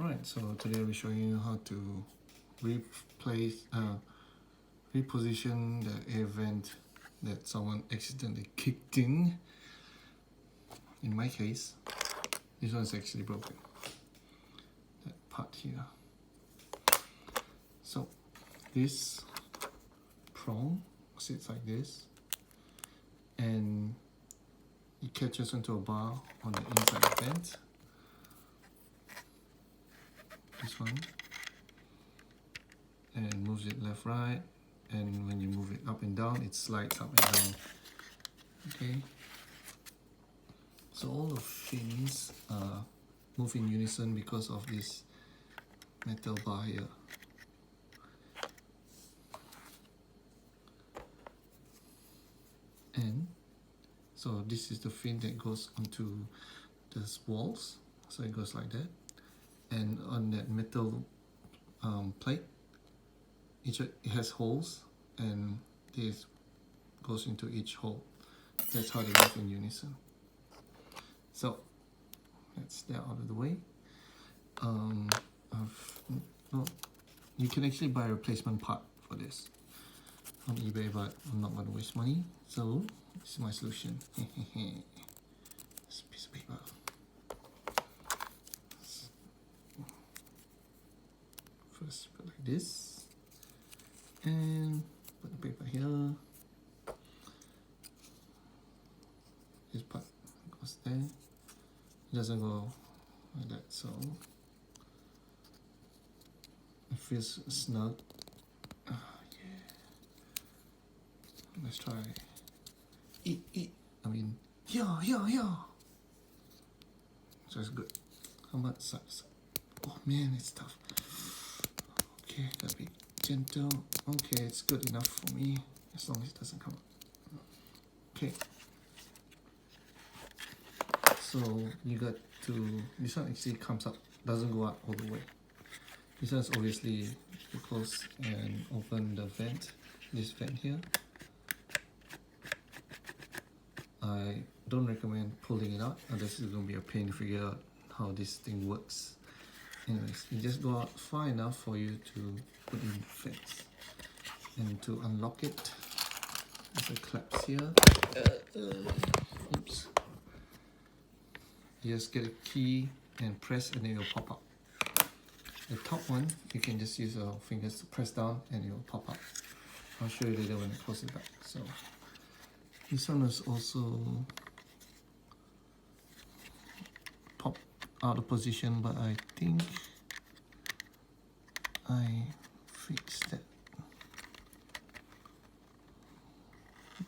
Alright, so today I'll be showing you how to reposition the air vent that someone accidentally kicked in. In my case, this one's actually broken. That part here. So this prong sits like this, and it catches onto a bar on the inside of the vent. This one, and moves it left, right, and when you move it up and down, it slides up and down. Okay, so all the fins move in unison because of this metal bar here. And so this is the fin that goes onto the walls, so it goes like that. And on that metal plate, it has holes, and this goes into each hole. That's how they move in unison. So that's that out of the way. You can actually buy a replacement part for this on eBay, but I'm not going to waste money. So this is my solution. This piece of paper. First put like this, and put the paper here. This part goes there. It doesn't go like that, so it feels snug. Yeah. Let's try. Yeah. So it's good. How much size? Oh man, it's tough. Okay, gotta be gentle. Okay, it's good enough for me, as long as it doesn't come up. Okay. So you got to, this one actually comes up, doesn't go up all the way. This one's obviously to close and open the vent, this vent here. I don't recommend pulling it out, unless it's going to be a pain to figure out how this thing works. Anyways, you just go out far enough for you to put in the vents. And to unlock it, there's a clamps here. Oops. You just get a key and press, and then it'll pop up. The top one, you can just use your fingers to press down and it will pop up. I'll show you later when I close it back. So this one is also popped out of position, but I think I fixed that.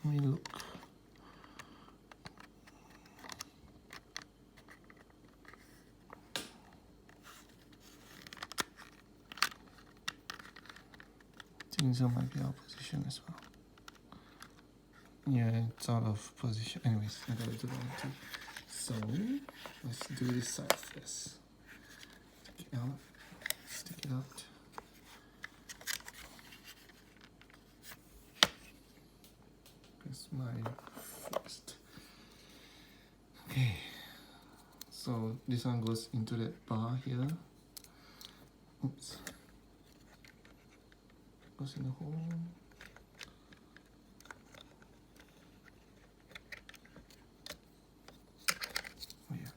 Let me look. Things might be out of position as well. Yeah, it's out of position. Anyways, I gotta do that too. So let's do this side first. Stick it out. Stick it out. That's my fixed. Okay. So this one goes into that bar here. Oops. Goes in the hole. Oh yeah.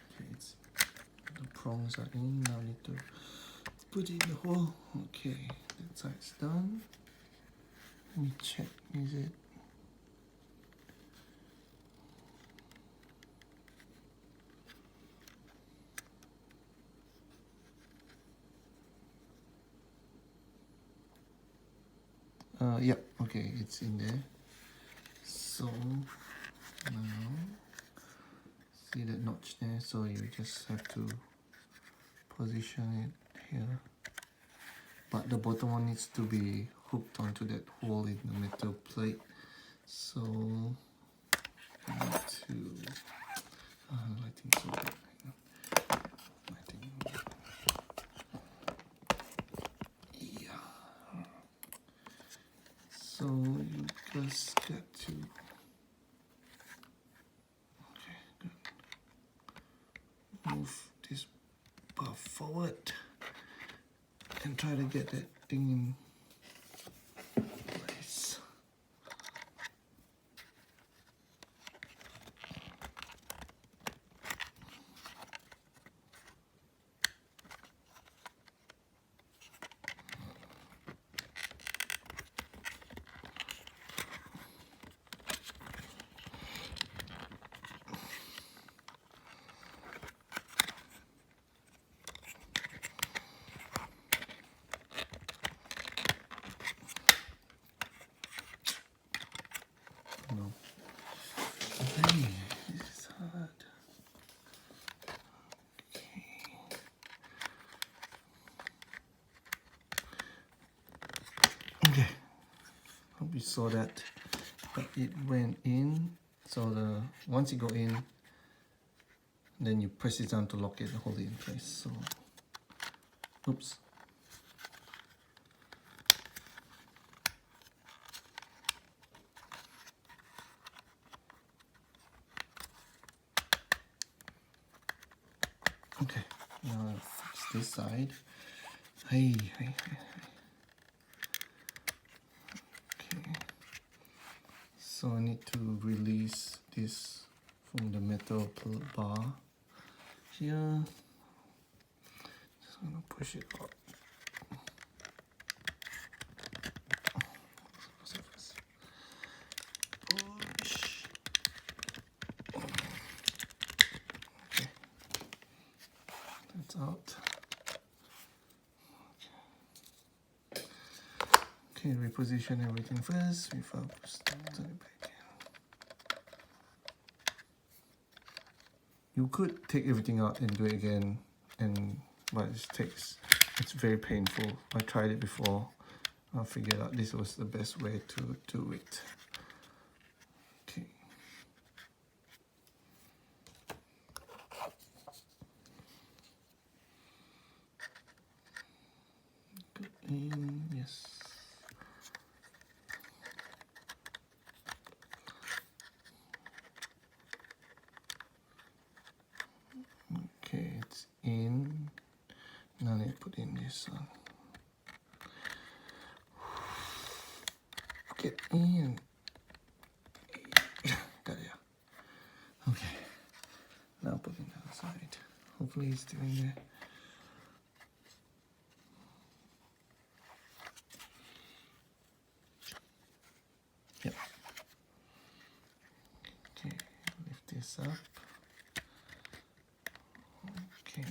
Okay, the prongs are in. Now I need to put it in the hole. Okay, that side's done. Let me check. Is it? Yep, okay, it's in there. So now, see that notch there? So you just have to position it here. But the bottom one needs to be hooked onto that hole in the metal plate. So I need to, lighting so good right now. Yeah. So you just got to forward and try to get that thing in place. No. Hey, this is hard. Okay. Hope you saw that. But it went in. So once it go in, then you press it down to lock it and hold it in place. So, oops. Okay, now I'll fix this side. Hey. Okay. So I need to release this from the metal bar here. Just gonna push it out. Push. Okay, that's out. Okay, reposition everything first before I turn it back in. You could take everything out and do it again, but it's very painful. I tried it before. I figured out this was the best way to do it. Okay. Go in, yes. Okay, it's in. Now I need to put in this one. Get in. Got it. Okay. Now put it outside. Hopefully it's still in there. Yep. Okay, lift this up. Okay,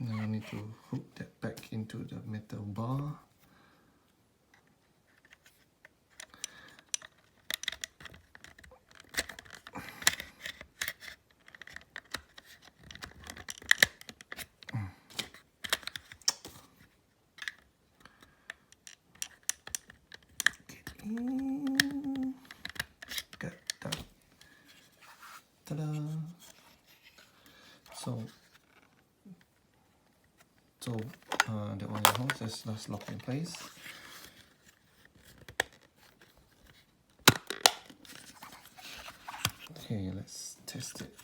now I need to hook that back into the metal bar. Get in. Got that. Ta-da! So the oil hose that's locked in place. Okay, let's test it.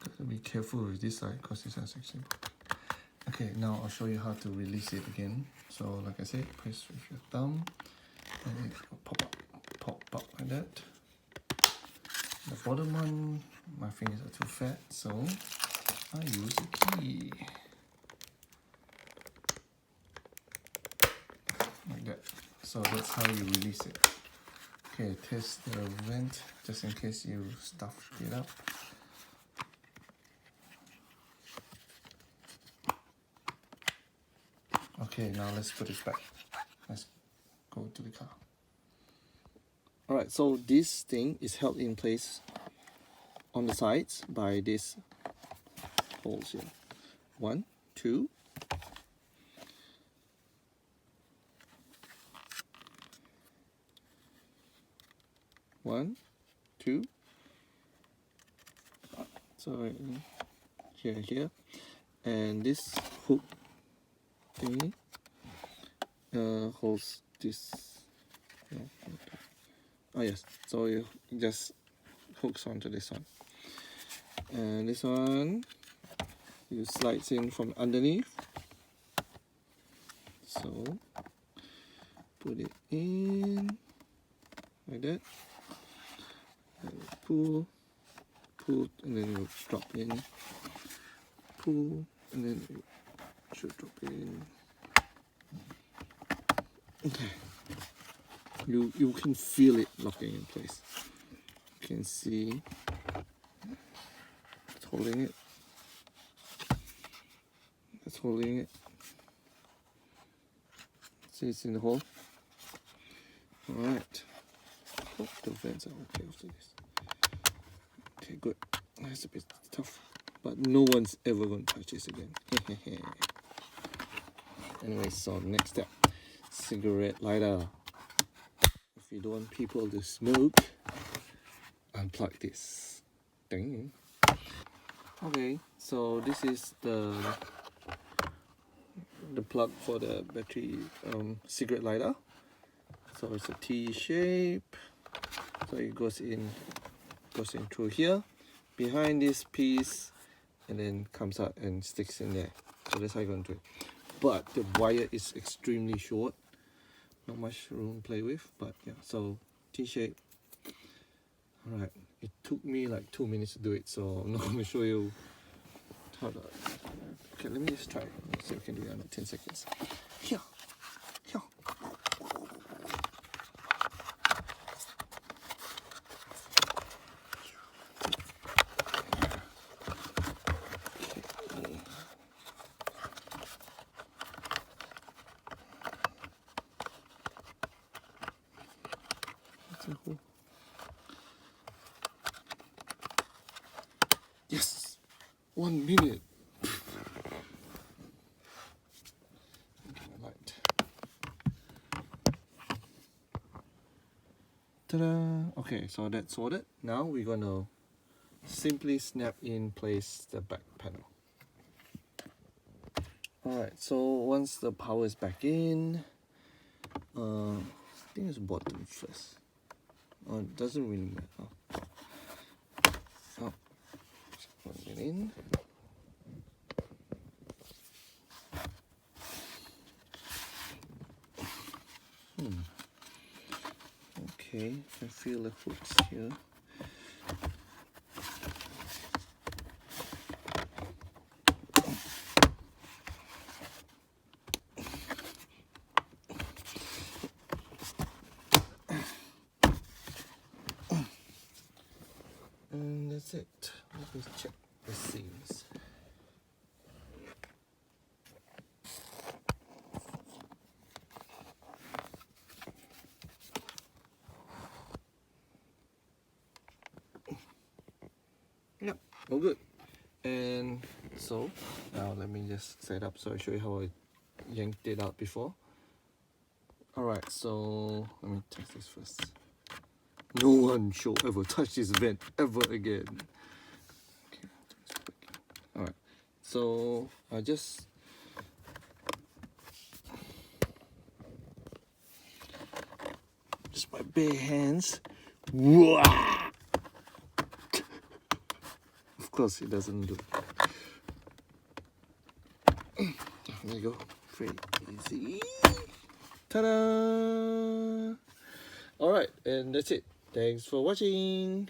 Gotta be careful with this side because this is actually broken. Okay, now I'll show you how to release it again. So like I said, press with your thumb and it will pop up like that. The bottom one, my fingers are too fat, so I use a key. Like that. So that's how you release it. Okay, test the vent just in case you stuffed it up. Okay, now let's put it back. Let's go to the car. Alright, so this thing is held in place on the sides by these holes here. 1, 2. One, two. So here, and this hook thingy holds this. Oh yes, so you just hooks onto this one, and this one you slides in from underneath. So put it in like that, and pull, and then you drop in, pull, and then you should drop in. Okay, you can feel it locking in place. You can see it's holding it. It's holding it. See, it's in the hole. Alright. Hope the vents are okay after this. Okay, good. That's a bit tough, but no one's ever going to touch this again. Anyway, so next step, cigarette lighter. If you don't want people to smoke, unplug this thing. Okay, so this is the plug for the battery cigarette lighter. So it's a T shape. So it goes in through here, behind this piece, and then comes out and sticks in there. So that's how you're going to do it. But the wire is extremely short, not much room to play with. But yeah, so T shape. All right, it took me like 2 minutes to do it, so I'm not going to show you how to. Okay, let me just try. Let's see if we can do it in 10 seconds. Here. Yes, 1 minute. Light. Ta-da! Okay, so that's sorted. Now we're gonna simply snap in place the back panel. Alright, so once the power is back in, I think it's bottom first. Oh, it doesn't really matter. Oh, plug it in. Okay, I feel the hooks here. And that's it. Let me check the seams. Yep, all good. And so now let me just set up so I show you how I yanked it out before. Alright, so let me test this first. No one should ever touch this vent ever again. Okay, alright, so I just my bare hands. Of course it doesn't do. There you go. Pretty easy. Ta-da! Alright, and that's it. Thanks for watching.